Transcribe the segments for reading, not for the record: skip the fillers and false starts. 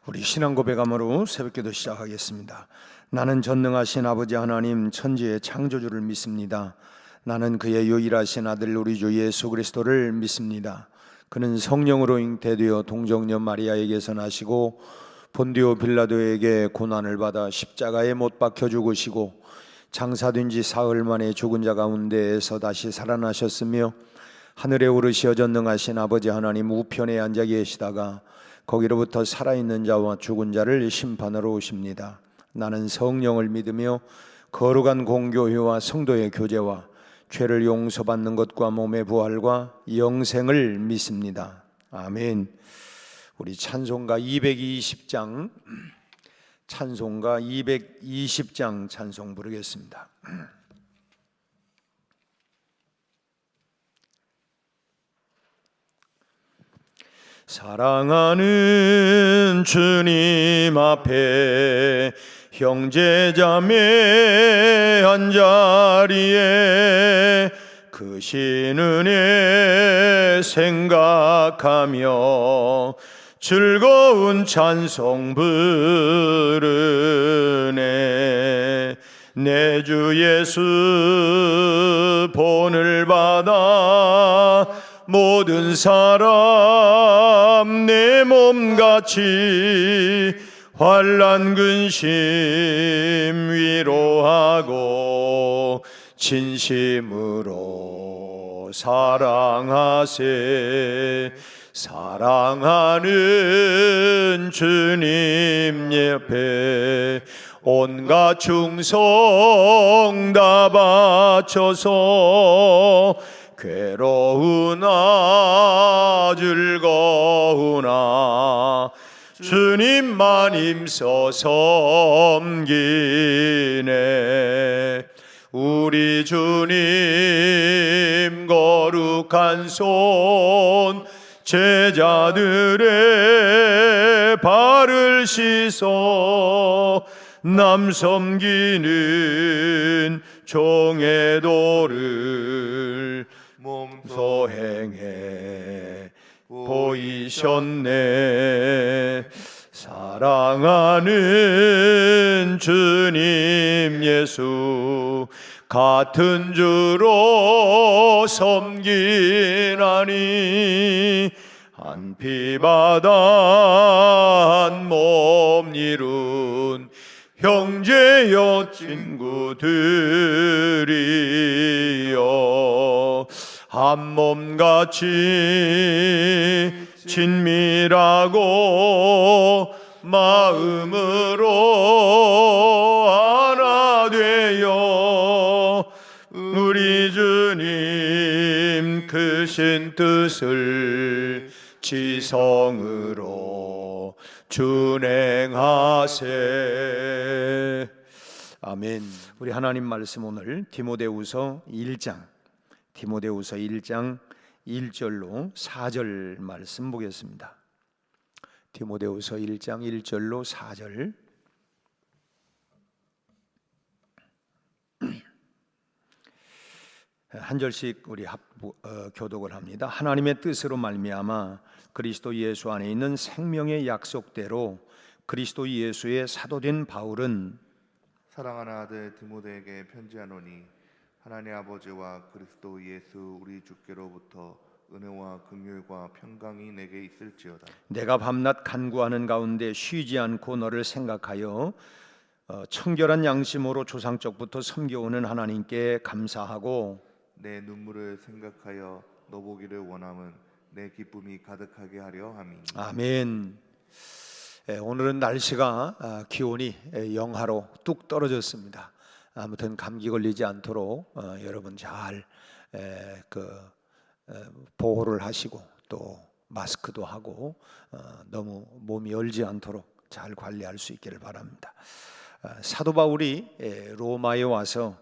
우리 신앙 고백함으로 새벽기도 시작하겠습니다. 나는 전능하신 아버지 하나님 천지의 창조주를 믿습니다. 나는 그의 유일하신 아들 우리 주 예수 그리스도를 믿습니다. 그는 성령으로 잉태되어 동정녀 마리아에게서 나시고 본디오 빌라도에게 고난을 받아 십자가에 못 박혀 죽으시고 장사된 지 사흘 만에 죽은 자 가운데에서 다시 살아나셨으며 하늘에 오르시어 전능하신 아버지 하나님 우편에 앉아 계시다가 거기로부터 살아있는 자와 죽은 자를 심판하러 오십니다. 나는 성령을 믿으며 거룩한 공교회와 성도의 교제와 죄를 용서받는 것과 몸의 부활과 영생을 믿습니다. 아멘. 우리 찬송가 220장 찬송 부르겠습니다. 사랑하는 주님 앞에 형제자매 한자리에 그 신은혜 생각하며 즐거운 찬송 부르네. 내 주 예수 본을 받아 모든 사람 내 몸같이 환난 근심 위로하고 진심으로 사랑하세. 사랑하는 주님 옆에 온갖 충성 다 바쳐서 괴로우나 즐거우나 주님만 힘써 섬기네. 우리 주님 거룩한 손 제자들의 발을 씻어 남 섬기는 종의 도를 몸소 행해 보이셨네. 사랑하는 주님 예수 같은 주로 섬기나니 한 피바다 한 몸 이룬 형제여 친구들이여 한 몸같이 친밀하고 마음으로 하나 되어 우리 주님 크신 뜻을 지성으로 준행하세. 아멘. 우리 하나님 말씀 오늘 디모데후서 1장 1절로 4절 말씀 보겠습니다. 디모데후서 1장 1절로 4절. 한 절씩 우리 교독을 합니다. 하나님의 뜻으로 말미암아 그리스도 예수 안에 있는 생명의 약속대로 그리스도 예수의 사도된 바울은 사랑하는 아들 디모데에게 편지하노니 하나님 아버지와 그리스도 예수 우리 주께로부터 은혜와 긍휼과 평강이 내게 있을지어다. 내가 밤낮 간구하는 가운데 쉬지 않고 너를 생각하여 청결한 양심으로 조상적부터 섬겨오는 하나님께 감사하고 내 눈물을 생각하여 너 보기를 원함은 내 기쁨이 가득하게 하려 함이니. 아멘. 오늘은 날씨가 기온이 영하로 뚝 떨어졌습니다. 아무튼 감기 걸리지 않도록 여러분 잘 보호를 하시고 또 마스크도 하고 너무 몸이 얼지 않도록 잘 관리할 수 있기를 바랍니다. 사도 바울이 로마에 와서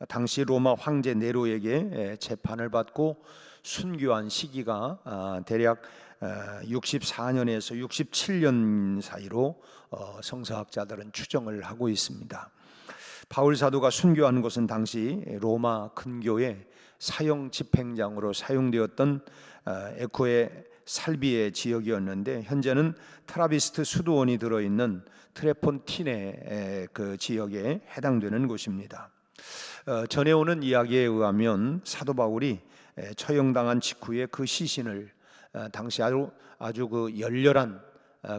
당시 로마 황제 네로에게 재판을 받고 순교한 시기가 대략 64년에서 67년 사이로 성서학자들은 추정을 하고 있습니다. 바울 사도가 순교한 곳은 당시 로마 근교의 사형 집행장으로 사용되었던 에코의 살비의 지역이었는데 현재는 트라비스트 수도원이 들어있는 트레폰티네 그 지역에 해당되는 곳입니다. 전해오는 이야기에 의하면 사도 바울이 처형당한 직후에 그 시신을 당시 아주 그 열렬한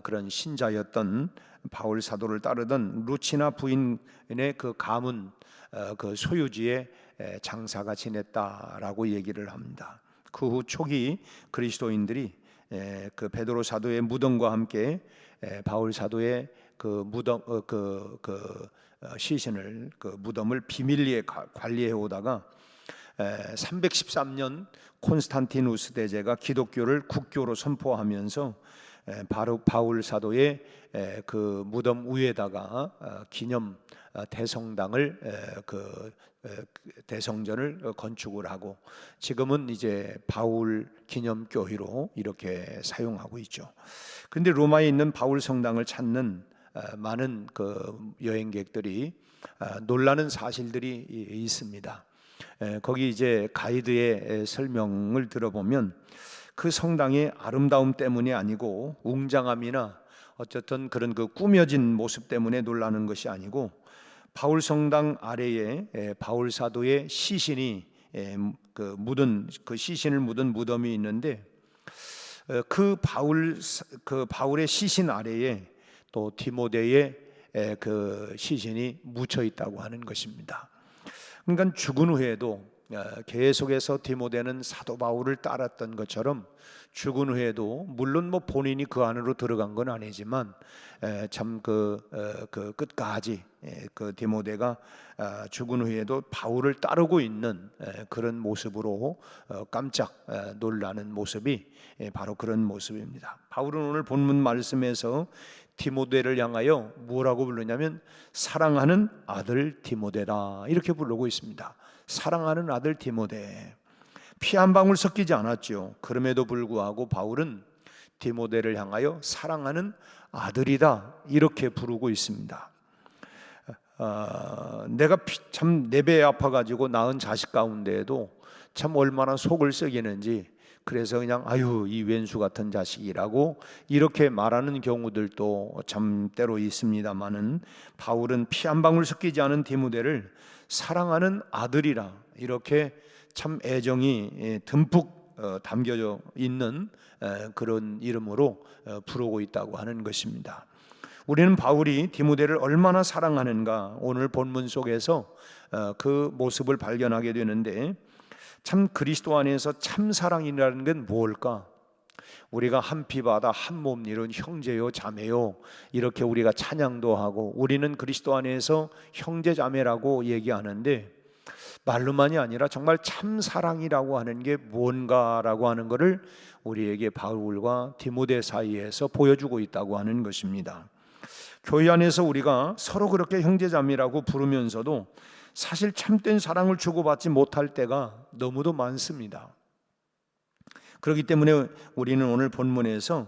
그런 신자였던 바울 사도를 따르던 루치나 부인의 그 가문 그 소유지에 장사가 지냈다라고 얘기를 합니다. 그 후 초기 그리스도인들이 그 베드로 사도의 무덤과 함께 바울 사도의 그 무덤 시신을 그 무덤을 비밀리에 관리해 오다가 313년 콘스탄티누스 대제가 기독교를 국교로 선포하면서 바로 바울 사도의 그 무덤 위에다가 기념 대성당을 대성전을 건축을 하고 지금은 이제 바울 기념교회로 이렇게 사용하고 있죠. 그런데 로마에 있는 바울 성당을 찾는 많은 그 여행객들이 놀라는 사실들이 있습니다. 거기 이제 가이드의 설명을 들어보면 그 성당의 아름다움 때문이 아니고 웅장함이나 어쨌든 그런 그 꾸며진 모습 때문에 놀라는 것이 아니고 바울 성당 아래에 바울 사도의 시신이 그 시신을 묻은 무덤이 있는데 그 바울의 시신 아래에 또 디모데의 그 시신이 묻혀 있다고 하는 것입니다. 그러니까 죽은 후에도 계속해서 디모데는 사도 바울을 따랐던 것처럼 죽은 후에도 물론 뭐 본인이 그 안으로 들어간 건 아니지만 참 그 끝까지 그 디모데가 죽은 후에도 바울을 따르고 있는 그런 모습으로 깜짝 놀라는 모습이 바로 그런 모습입니다. 바울은 오늘 본문 말씀에서 디모데를 향하여 뭐라고 부르냐면 사랑하는 아들 디모데다 이렇게 부르고 있습니다. 사랑하는 아들 디모데. 피 한 방울 섞이지 않았죠. 그럼에도 불구하고 바울은 디모데를 향하여 사랑하는 아들이다 이렇게 부르고 있습니다. 내가 참 내 배에 아파가지고 낳은 자식 가운데에도 참 얼마나 속을 썩이는지 그래서 그냥 아유 이 왼수 같은 자식이라고 이렇게 말하는 경우들도 참 때로 있습니다마는 바울은 피 한 방울 섞이지 않은 디모데를 사랑하는 아들이라 이렇게 참 애정이 듬뿍 담겨져 있는 그런 이름으로 부르고 있다고 하는 것입니다. 우리는 바울이 디모데를 얼마나 사랑하는가 오늘 본문 속에서 그 모습을 발견하게 되는데 참 그리스도 안에서 참 사랑이라는 건 무엇일까? 우리가 한 피바다 한 몸 이룬 형제요 자매요 이렇게 우리가 찬양도 하고 우리는 그리스도 안에서 형제 자매라고 얘기하는데 말로만이 아니라 정말 참 사랑이라고 하는 게 뭔가라고 하는 것을 우리에게 바울과 디모데 사이에서 보여주고 있다고 하는 것입니다. 교회 안에서 우리가 서로 그렇게 형제자매라고 부르면서도 사실 참된 사랑을 주고받지 못할 때가 너무도 많습니다. 그렇기 때문에 우리는 오늘 본문에서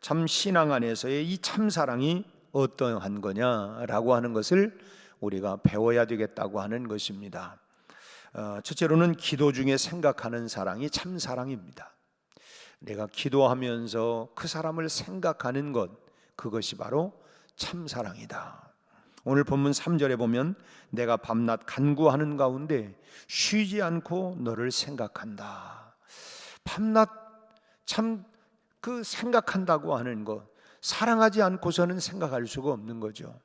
참 신앙 안에서의 이 참사랑이 어떠한 거냐라고 하는 것을 우리가 배워야 되겠다고 하는 것입니다. 첫째로는 기도 중에 생각하는 사랑이 참사랑입니다. 내가 기도하면서 그 사람을 생각하는 것, 그것이 바로 참사랑이다. 오늘 본문 3절에 보면 내가 밤낮 간구하는 가운데 쉬지 않고 너를 생각한다. 밤낮 참 그 생각한다고 하는 것, 사랑하지 않고서는 생각할 수가 없는 거죠.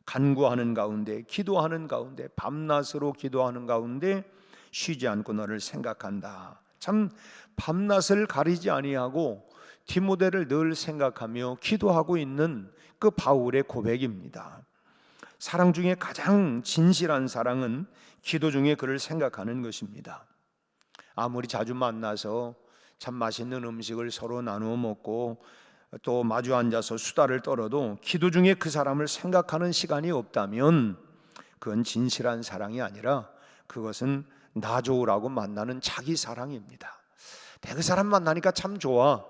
간구하는 가운데, 기도하는 가운데, 밤낮으로 기도하는 가운데 쉬지 않고 너를 생각한다. 참 밤낮을 가리지 아니하고 디모데를 늘 생각하며 기도하고 있는 그 바울의 고백입니다. 사랑 중에 가장 진실한 사랑은 기도 중에 그를 생각하는 것입니다. 아무리 자주 만나서 참 맛있는 음식을 서로 나누어 먹고 또 마주 앉아서 수다를 떨어도 기도 중에 그 사람을 생각하는 시간이 없다면 그건 진실한 사랑이 아니라 그것은 나 좋으라고 만나는 자기 사랑입니다. 내가 그 사람 만나니까 참 좋아.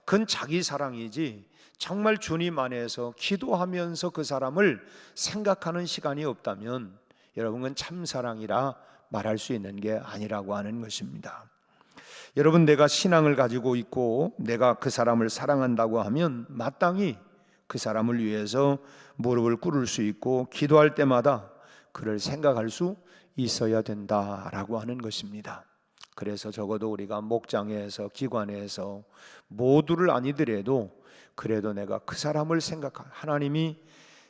그건 자기 사랑이지 정말 주님 안에서 기도하면서 그 사람을 생각하는 시간이 없다면 여러분 그건 참 사랑이라 말할 수 있는 게 아니라고 하는 것입니다. 여러분, 내가 신앙을 가지고 있고 내가 그 사람을 사랑한다고 하면 마땅히 그 사람을 위해서 무릎을 꿇을 수 있고 기도할 때마다 그를 생각할 수 있어야 된다라고 하는 것입니다. 그래서 적어도 우리가 목장에서 기관에서 모두를 아니더라도 그래도 내가 그 사람을 생각한, 하나님이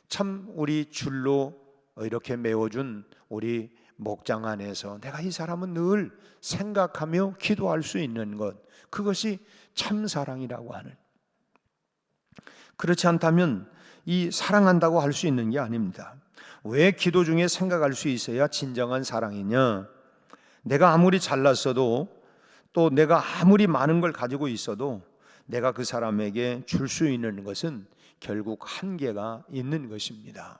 참 우리 줄로 이렇게 메워준 우리 목장 안에서 내가 이 사람은 늘 생각하며 기도할 수 있는 것, 그것이 참 사랑이라고 하는. 그렇지 않다면 이 사랑한다고 할 수 있는 게 아닙니다. 왜 기도 중에 생각할 수 있어야 진정한 사랑이냐? 내가 아무리 잘났어도 또 내가 아무리 많은 걸 가지고 있어도 내가 그 사람에게 줄 수 있는 것은 결국 한계가 있는 것입니다.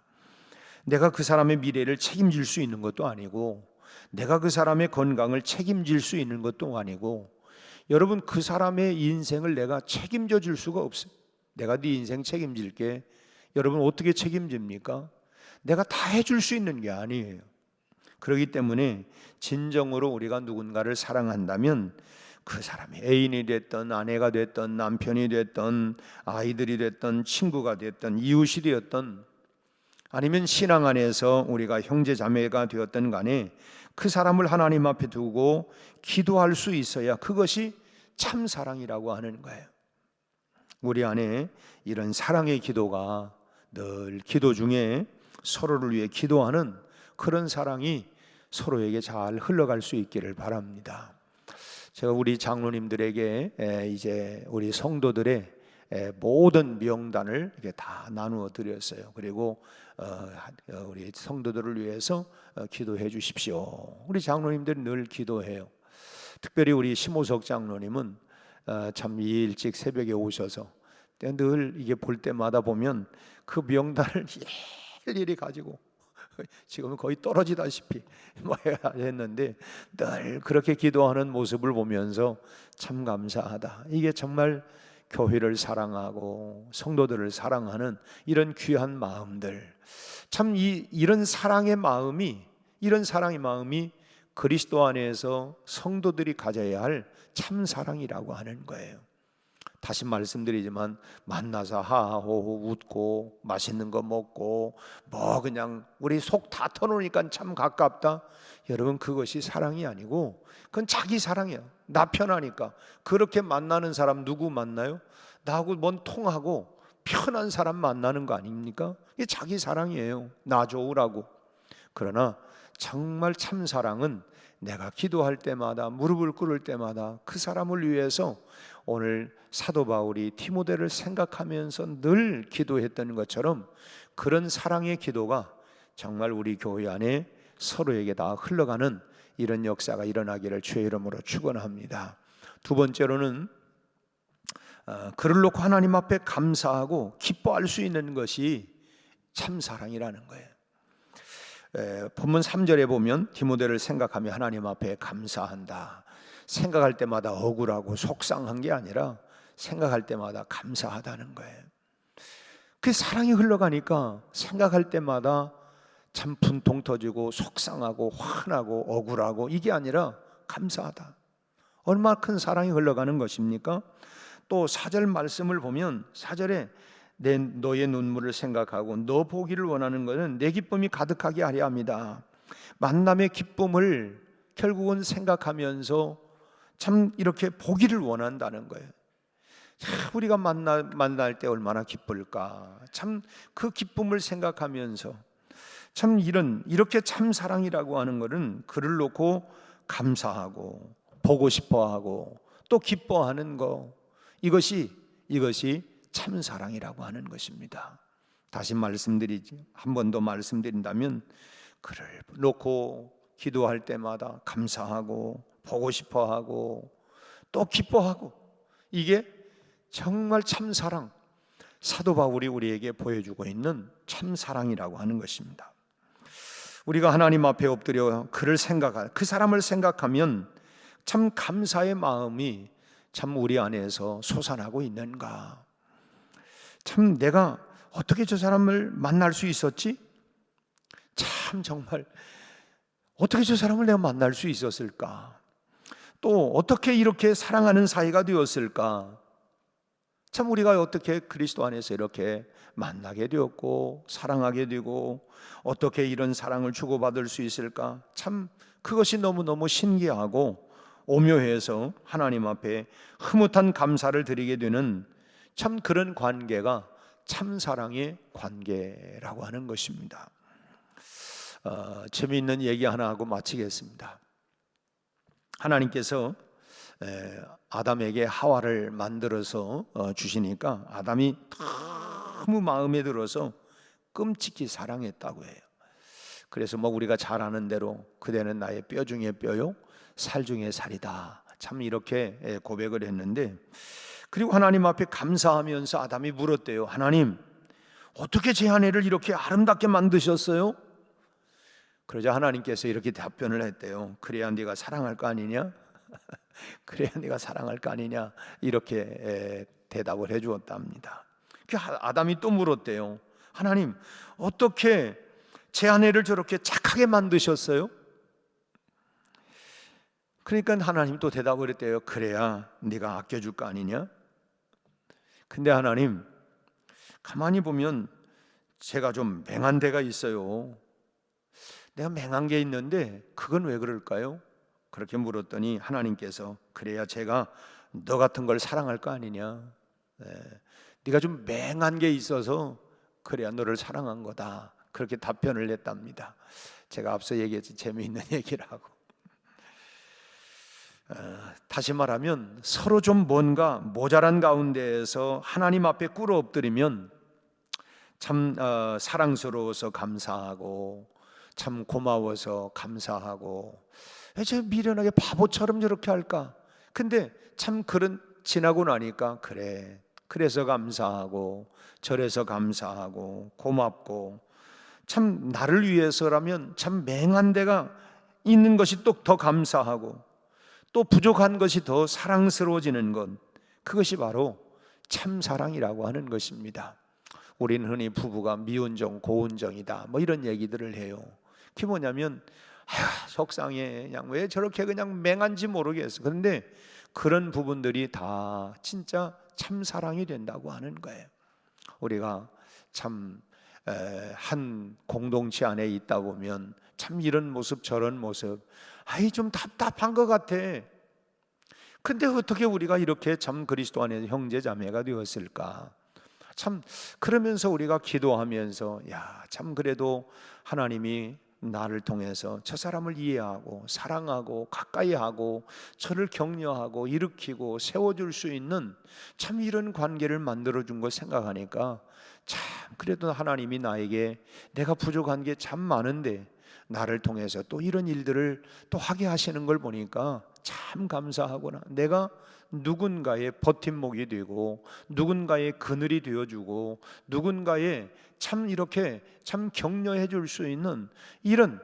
내가 그 사람의 미래를 책임질 수 있는 것도 아니고 내가 그 사람의 건강을 책임질 수 있는 것도 아니고, 여러분, 그 사람의 인생을 내가 책임져 줄 수가 없어요. 내가 네 인생 책임질게. 여러분, 어떻게 책임집니까? 내가 다 해줄 수 있는 게 아니에요. 그렇기 때문에 진정으로 우리가 누군가를 사랑한다면 그 사람이 애인이 됐던 아내가 됐던 남편이 됐던 아이들이 됐던 친구가 됐던 이웃이 되었던 아니면 신앙 안에서 우리가 형제 자매가 되었던 간에 그 사람을 하나님 앞에 두고 기도할 수 있어야 그것이 참 사랑이라고 하는 거예요. 우리 안에 이런 사랑의 기도가 늘 기도 중에 서로를 위해 기도하는 그런 사랑이 서로에게 잘 흘러갈 수 있기를 바랍니다. 제가 우리 장로님들에게 이제 우리 성도들의 모든 명단을 이렇게 다 나누어 드렸어요. 그리고 우리 성도들을 위해서 기도해 주십시오. 우리 장로님들이 늘 기도해요. 특별히 우리 심호석 장로님은 참 일찍 새벽에 오셔서 늘 이게 볼 때마다 보면 그 명단을 일일이 가지고 지금은 거의 떨어지다시피 했는데 늘 그렇게 기도하는 모습을 보면서 참 감사하다. 이게 정말 교회를 사랑하고 성도들을 사랑하는 이런 귀한 마음들, 참 이런 사랑의 마음이 그리스도 안에서 성도들이 가져야 할 참 사랑이라고 하는 거예요. 다시 말씀드리지만 만나서 하하호호 웃고 맛있는 거 먹고 그냥 우리 속 다 터놓으니까 참 가깝다. 여러분, 그것이 사랑이 아니고 그건 자기 사랑이야. 나 편하니까. 그렇게 만나는 사람 누구 만나요? 나하고 뭔 통하고 편한 사람 만나는 거 아닙니까? 이게 자기 사랑이에요. 나 좋으라고. 그러나 정말 참 사랑은 내가 기도할 때마다 무릎을 꿇을 때마다 그 사람을 위해서 오늘 사도 바울이 디모데를 생각하면서 늘 기도했던 것처럼 그런 사랑의 기도가 정말 우리 교회 안에 서로에게 다 흘러가는 이런 역사가 일어나기를 주의 이름으로 축원합니다. 두 번째로는 그를 놓고 하나님 앞에 감사하고 기뻐할 수 있는 것이 참 사랑이라는 거예요. 본문 3절에 보면 디모데를 생각하며 하나님 앞에 감사한다. 생각할 때마다 억울하고 속상한 게 아니라 생각할 때마다 감사하다는 거예요. 그 사랑이 흘러가니까 생각할 때마다 참 분통 터지고 속상하고 화나고 억울하고 이게 아니라 감사하다. 얼마나 큰 사랑이 흘러가는 것입니까? 또 4절 말씀을 보면 4절에 너의 눈물을 생각하고 너 보기를 원하는 것은 내 기쁨이 가득하게 하려 합니다. 만남의 기쁨을 결국은 생각하면서 참 이렇게 보기를 원한다는 거예요. 우리가 만날 때 얼마나 기쁠까. 참 그 기쁨을 생각하면서 참 이렇게 참 사랑이라고 하는 것은 그를 놓고 감사하고 보고 싶어하고 또 기뻐하는 거, 이것이 참 사랑이라고 하는 것입니다. 다시 한 번 더 말씀드린다면 그를 놓고 기도할 때마다 감사하고 보고 싶어하고 또 기뻐하고, 이게 정말 참 사랑, 사도 바울이 우리에게 보여주고 있는 참 사랑이라고 하는 것입니다. 우리가 하나님 앞에 엎드려 그 사람을 생각하면 참 감사의 마음이 참 우리 안에서 솟아나고 있는가. 참 내가 어떻게 저 사람을 만날 수 있었지? 참 정말 어떻게 저 사람을 내가 만날 수 있었을까? 또 어떻게 이렇게 사랑하는 사이가 되었을까? 참 우리가 어떻게 그리스도 안에서 이렇게 만나게 되었고 사랑하게 되고 어떻게 이런 사랑을 주고받을 수 있을까? 참 그것이 너무너무 신기하고 오묘해서 하나님 앞에 흐뭇한 감사를 드리게 되는 참 그런 관계가 참 사랑의 관계라고 하는 것입니다. 재미있는 얘기 하나 하고 마치겠습니다. 하나님께서 아담에게 하와를 만들어서 주시니까 아담이 너무 마음에 들어서 끔찍히 사랑했다고 해요. 그래서 우리가 잘 아는 대로 그대는 나의 뼈 중에 뼈요 살 중에 살이다, 참 이렇게 고백을 했는데, 그리고 하나님 앞에 감사하면서 아담이 물었대요. 하나님, 어떻게 제 아내를 이렇게 아름답게 만드셨어요? 그러자 하나님께서 이렇게 답변을 했대요. 그래야 네가 사랑할 거 아니냐? 그래야 네가 사랑할 거 아니냐? 이렇게 대답을 해 주었답니다. 아담이 또 물었대요. 하나님, 어떻게 제 아내를 저렇게 착하게 만드셨어요? 그러니까 하나님 또 대답을 했대요. 그래야 네가 아껴줄 거 아니냐? 근데 하나님, 가만히 보면 제가 좀 맹한 데가 있어요. 내가 맹한 게 있는데 그건 왜 그럴까요? 그렇게 물었더니 하나님께서 그래야 제가 너 같은 걸 사랑할 거 아니냐? 네가 좀 맹한 게 있어서 그래야 너를 사랑한 거다, 그렇게 답변을 했답니다. 제가 앞서 얘기했지, 재미있는 얘기라고. 다시 말하면 서로 좀 뭔가 모자란 가운데에서 하나님 앞에 꿇어 엎드리면 참 사랑스러워서 감사하고 참 고마워서 감사하고, 왜 저 미련하게 바보처럼 저렇게 할까? 근데 참 그런 지나고 나니까 그래, 그래서 감사하고 저래서 감사하고 고맙고, 참 나를 위해서라면 참 맹한 데가 있는 것이 또 더 감사하고 또 부족한 것이 더 사랑스러워지는 것, 그것이 바로 참 사랑이라고 하는 것입니다. 우리는 흔히 부부가 미운정 고운정이다 이런 얘기들을 해요. 그게 뭐냐면 속상해, 그냥 왜 저렇게 그냥 맹한지 모르겠어. 그런데 그런 부분들이 다 진짜 참 사랑이 된다고 하는 거예요. 우리가 참 한 공동체 안에 있다 보면 참 이런 모습 저런 모습, 좀 답답한 것 같아. 근데 어떻게 우리가 이렇게 참 그리스도 안에서 형제 자매가 되었을까? 참 그러면서 우리가 기도하면서 참 그래도 하나님이 나를 통해서 저 사람을 이해하고 사랑하고 가까이 하고 저를 격려하고 일으키고 세워줄 수 있는 참 이런 관계를 만들어준 거 생각하니까 참 그래도 하나님이 나에게 내가 부족한 게 참 많은데 나를 통해서 또 이런 일들을 또 하게 하시는 걸 보니까 참 감사하구나. 내가 누군가의 버팀목이 되고 누군가의 그늘이 되어주고 누군가의 참 이렇게 참 격려해 줄 수 있는 이런,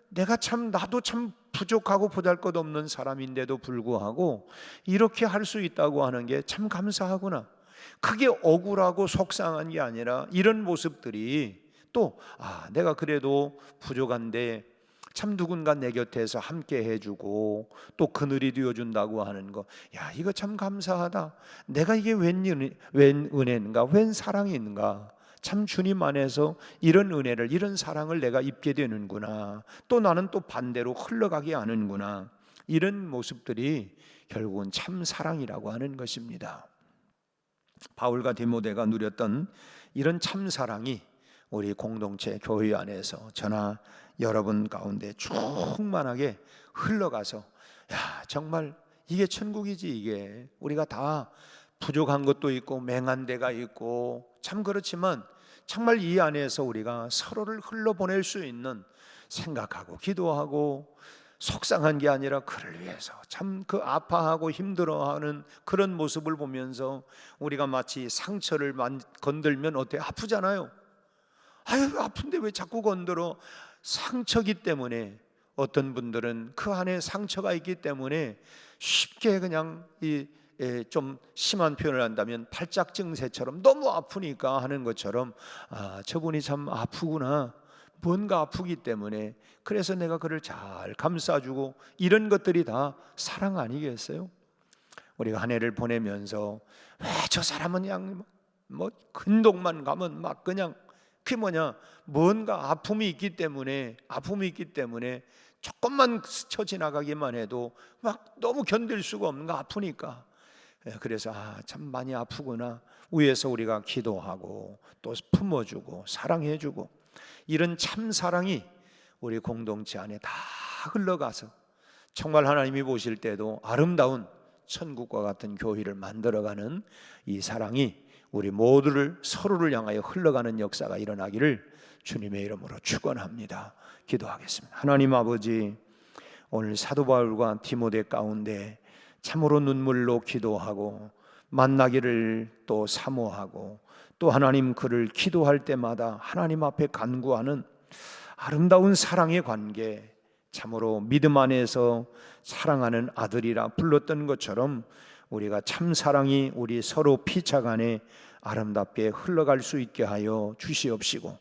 내가 참 나도 참 부족하고 보잘것없는 사람인데도 불구하고 이렇게 할 수 있다고 하는 게 참 감사하구나. 그게 억울하고 속상한 게 아니라 이런 모습들이 또 내가 그래도 부족한데 참 누군가 내 곁에서 함께 해주고 또 그늘이 되어준다고 하는 거, 이거 참 감사하다. 내가 이게 웬 은혜인가, 웬 사랑인가. 참 주님 안에서 이런 은혜를, 이런 사랑을 내가 입게 되는구나. 또 나는 또 반대로 흘러가게 하는구나. 이런 모습들이 결국은 참 사랑이라고 하는 것입니다. 바울과 디모데가 누렸던 이런 참 사랑이 우리 공동체 교회 안에서 저나 여러분 가운데 충만하게 흘러가서 정말 이게 천국이지. 이게 우리가 다 부족한 것도 있고 맹한 데가 있고 참 그렇지만 정말 이 안에서 우리가 서로를 흘러보낼 수 있는, 생각하고 기도하고 속상한 게 아니라 그를 위해서 참 그 아파하고 힘들어하는 그런 모습을 보면서 우리가 마치 상처를 건들면 어때요? 아프잖아요. 아픈데 왜 자꾸 건드려? 상처기 때문에 어떤 분들은 그 안에 상처가 있기 때문에 쉽게 그냥 좀 심한 표현을 한다면 팔짝 증세처럼 너무 아프니까 하는 것처럼 저분이 참 아프구나, 뭔가 아프기 때문에 그래서 내가 그를 잘 감싸주고 이런 것들이 다 사랑 아니겠어요? 우리가 한 해를 보내면서 왜 저 사람은 그냥 뭐 근동만 가면 막 그냥 그게 뭐냐, 뭔가 아픔이 있기 때문에 조금만 스쳐 지나가기만 해도 막 너무 견딜 수가 없는 거, 아프니까. 그래서 참 많이 아프구나. 위에서 우리가 기도하고 또 품어주고 사랑해주고 이런 참 사랑이 우리 공동체 안에 다 흘러가서 정말 하나님이 보실 때도 아름다운 천국과 같은 교회를 만들어가는 이 사랑이 우리 모두를 서로를 향하여 흘러가는 역사가 일어나기를 주님의 이름으로 축원합니다. 기도하겠습니다. 하나님 아버지, 오늘 사도 바울과 디모데 가운데 참으로 눈물로 기도하고 만나기를 또 사모하고 또 하나님 그를 기도할 때마다 하나님 앞에 간구하는 아름다운 사랑의 관계, 참으로 믿음 안에서 사랑하는 아들이라 불렀던 것처럼 우리가 참 사랑이 우리 서로 피차간에 아름답게 흘러갈 수 있게 하여 주시옵시고,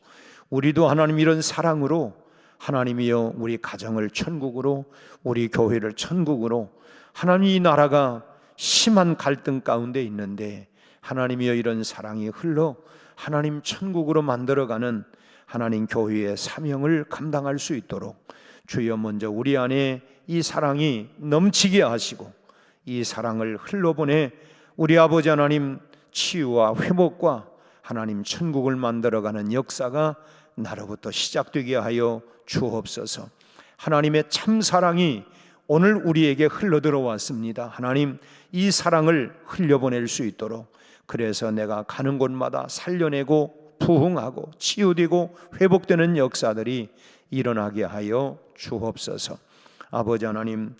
우리도 하나님 이런 사랑으로 하나님이여 우리 가정을 천국으로, 우리 교회를 천국으로, 하나님 이 나라가 심한 갈등 가운데 있는데 하나님이여 이런 사랑이 흘러 하나님 천국으로 만들어가는 하나님 교회의 사명을 감당할 수 있도록 주여 먼저 우리 안에 이 사랑이 넘치게 하시고 이 사랑을 흘러보내 우리 아버지 하나님 치유와 회복과 하나님 천국을 만들어가는 역사가 나로부터 시작되게 하여 주옵소서. 하나님의 참 사랑이 오늘 우리에게 흘러들어왔습니다. 하나님 이 사랑을 흘려보낼 수 있도록, 그래서 내가 가는 곳마다 살려내고 부흥하고 치유되고 회복되는 역사들이 일어나게 하여 주옵소서. 아버지 하나님,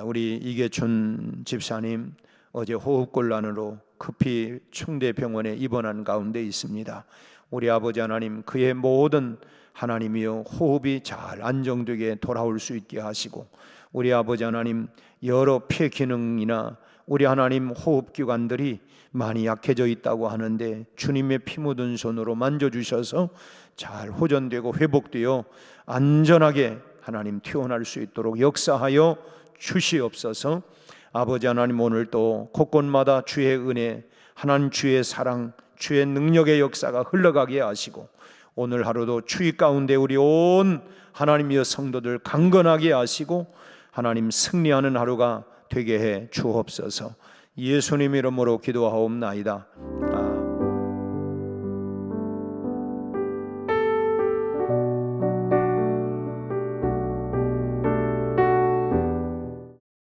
우리 이계춘 집사님 어제 호흡곤란으로 급히 충대병원에 입원한 가운데 있습니다. 우리 아버지 하나님, 그의 모든 하나님이여 호흡이 잘 안정되게 돌아올 수 있게 하시고, 우리 아버지 하나님 여러 폐 기능이나 우리 하나님 호흡기관들이 많이 약해져 있다고 하는데 주님의 피 묻은 손으로 만져주셔서 잘 호전되고 회복되어 안전하게 하나님 퇴원할 수 있도록 역사하여 주시옵소서. 아버지 하나님, 오늘 또 곳곳마다 주의 은혜, 하나님 주의 사랑, 주의 능력의 역사가 흘러가게 하시고, 오늘 하루도 주의 가운데 우리 온 하나님이여 성도들 강건하게 하시고 하나님 승리하는 하루가 되게 해 주옵소서. 예수님 이름으로 기도하옵나이다.